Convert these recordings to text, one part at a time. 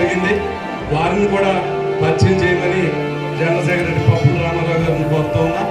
జరిగింది. వారిని కూడా పరిచయం చేయమని జనరల్ సెక్రటరీ పప్పుల రామారావు గారిని కోరుతూ ఉన్నా.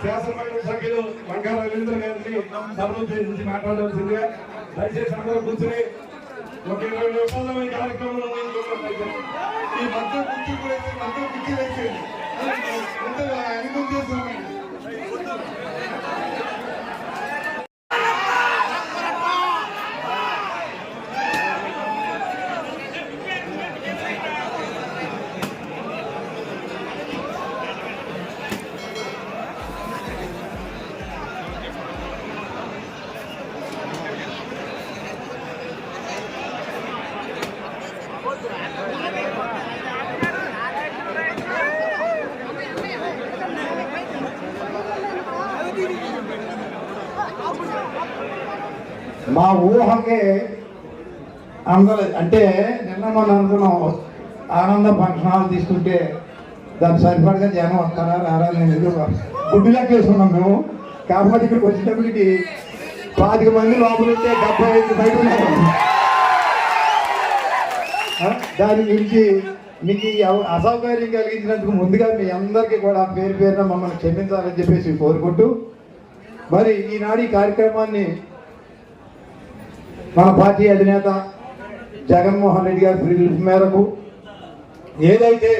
శాసనమండలి సభ్యులు వంకా రవీంద్ర గారిని సభోద్దేశించి మాట్లాడవలసిందిగా దయచేసి అందరూ కూర్చుని ఒక 20 నిమిషాల్లో ఈ కార్యక్రమంలో ఈ మధ్య కుర్చీ వేసేది అనుభవం చేస్తున్నాం. మా ఊహకే అందరూ అంటే నిన్న మనం అనుకున్నాం ఆనంద ఫంక్షన్ హాల్ తీసుకుంటే దానికి సరిపడగా జనం వస్తారా రారా నేను ఎదురు గుడ్డు లెక్క వేసుకున్నాం మేము. కాకపోతే ఇక్కడికి వచ్చేటప్పటికి 25 మంది లోపల ఉంటే 75 బయట ఉన్నారు. దాని గురించి మీకు అసౌకర్యం కలిగించినందుకు ముందుగా మీ అందరికీ కూడా పేరు పేరున మమ్మల్ని క్షమించాలని చెప్పేసి కోరుకుంటూ మరి ఈనాడు ఈ కార్యక్రమాన్ని మన పార్టీ అధినేత జగన్మోహన్ రెడ్డి గారి పిలుపు మేరకు ఏదైతే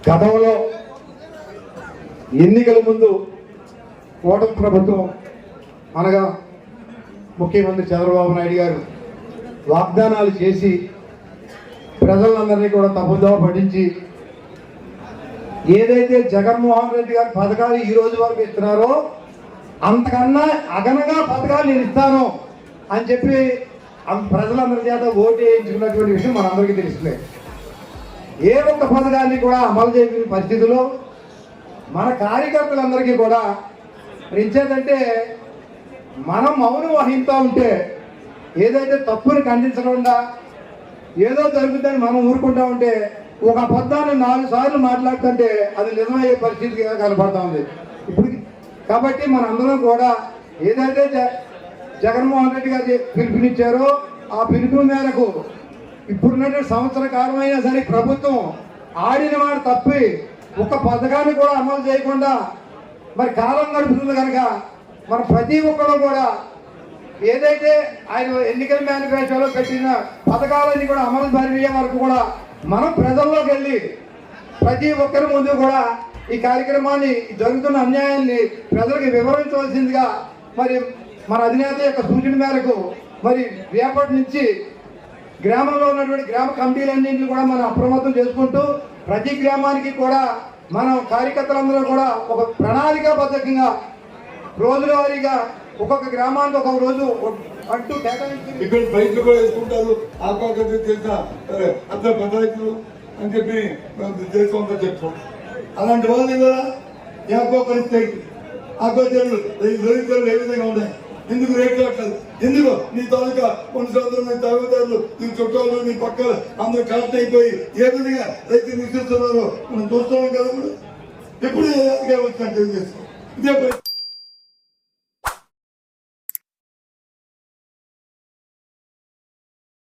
గతంలో ఎన్నికల ముందు కూటమి ప్రభుత్వం అనగా ముఖ్యమంత్రి చంద్రబాబు నాయుడు గారు వాగ్దానాలు చేసి ప్రజలందరినీ కూడా తప్పుదోవ పట్టించి ఏదైతే జగన్మోహన్ రెడ్డి గారి పథకాలు ఈ రోజు వరకు ఇస్తున్నారో అంతకన్నా అదనంగా పథకాలు నేను ఇస్తాను అని చెప్పి ప్రజలందరి చేత ఓటు వేయించుకున్నటువంటి విషయం మనందరికీ తెలుస్తుంది. ఏ ఒక్క పథకాన్ని కూడా అమలు చేయని పరిస్థితిలో మన కార్యకర్తలందరికీ కూడా ఇచ్చేదంటే మనం మౌనం వహిస్తూ ఉంటే ఏదైతే తప్పుని ఖండించకుండా ఏదో జరుగుతుందని మనం ఊరుకుంటా ఉంటే ఒక అబద్ధాన్ని 4 సార్లు మాట్లాడుతుంటే అది నిజమయ్యే పరిస్థితిగా కనపడతా ఉంది ఇప్పుడు. కాబట్టి మనందరం కూడా ఏదైతే జగన్మోహన్ రెడ్డి గారు పిలుపునిచ్చారో ఆ పిలుపు మేరకు ఇప్పుడున్నటువంటి సంవత్సర కాలమైనా సరే ప్రభుత్వం ఆడిన మాట తప్పి ఒక పథకాన్ని కూడా అమలు చేయకుండా మరి కాలం గడుపుతుంది కనుక మన ప్రతి ఒక్కరు కూడా ఏదైతే ఆయన ఎన్నికల మేనిఫెస్టోలో పెట్టిన పథకాలన్నీ కూడా అమలు జరిగే వరకు కూడా మనం ప్రజల్లోకి వెళ్ళి ప్రతి ఒక్కరి ముందు కూడా ఈ కార్యక్రమాన్ని జరుగుతున్న అన్యాయాన్ని ప్రజలకు వివరించవలసిందిగా మరి మన అధినేత యొక్క సూచన మేరకు మరి రేపటి నుంచి గ్రామంలో ఉన్నటువంటి గ్రామ కమిటీలన్నింటినీ కూడా మనం అప్రమత్తం చేసుకుంటూ ప్రతి గ్రామానికి కూడా మనం కార్యకర్తలందరూ కూడా ఒక ప్రణాళికాబద్ధంగా రోజుల వారీగా ఒక్కొక్క గ్రామానికి ఒక్కొక్క రోజు అంటూ కేటాయించి ఇక్కడ బయటలు కూడా వేసుకుంటారు ఆత్మహత్య చేసిన అంత బదలాయితులు అని చెప్పి దేశం అంతా చెప్తాం. అలాంటి వాళ్ళు కూడా యాభోకరిస్తాయి ఆత్మహత్యలు దళితులు ఏ విధంగా ఉన్నాయి, ఎందుకు రేట్లు అట్లేదు, ఎందుకు నీ తాలూకా కొన్నిసార్లు నీ తరగదారులు నీ చుట్టాలు నీ పక్కలు అందరూ కరెక్ట్ అయిపోయి ఏ విధంగా రైతులు విశ్వస్తున్నారో మనం చూస్తున్నాం కదా. ఎప్పుడు వచ్చినట్టు తెలుసుకో ఇదే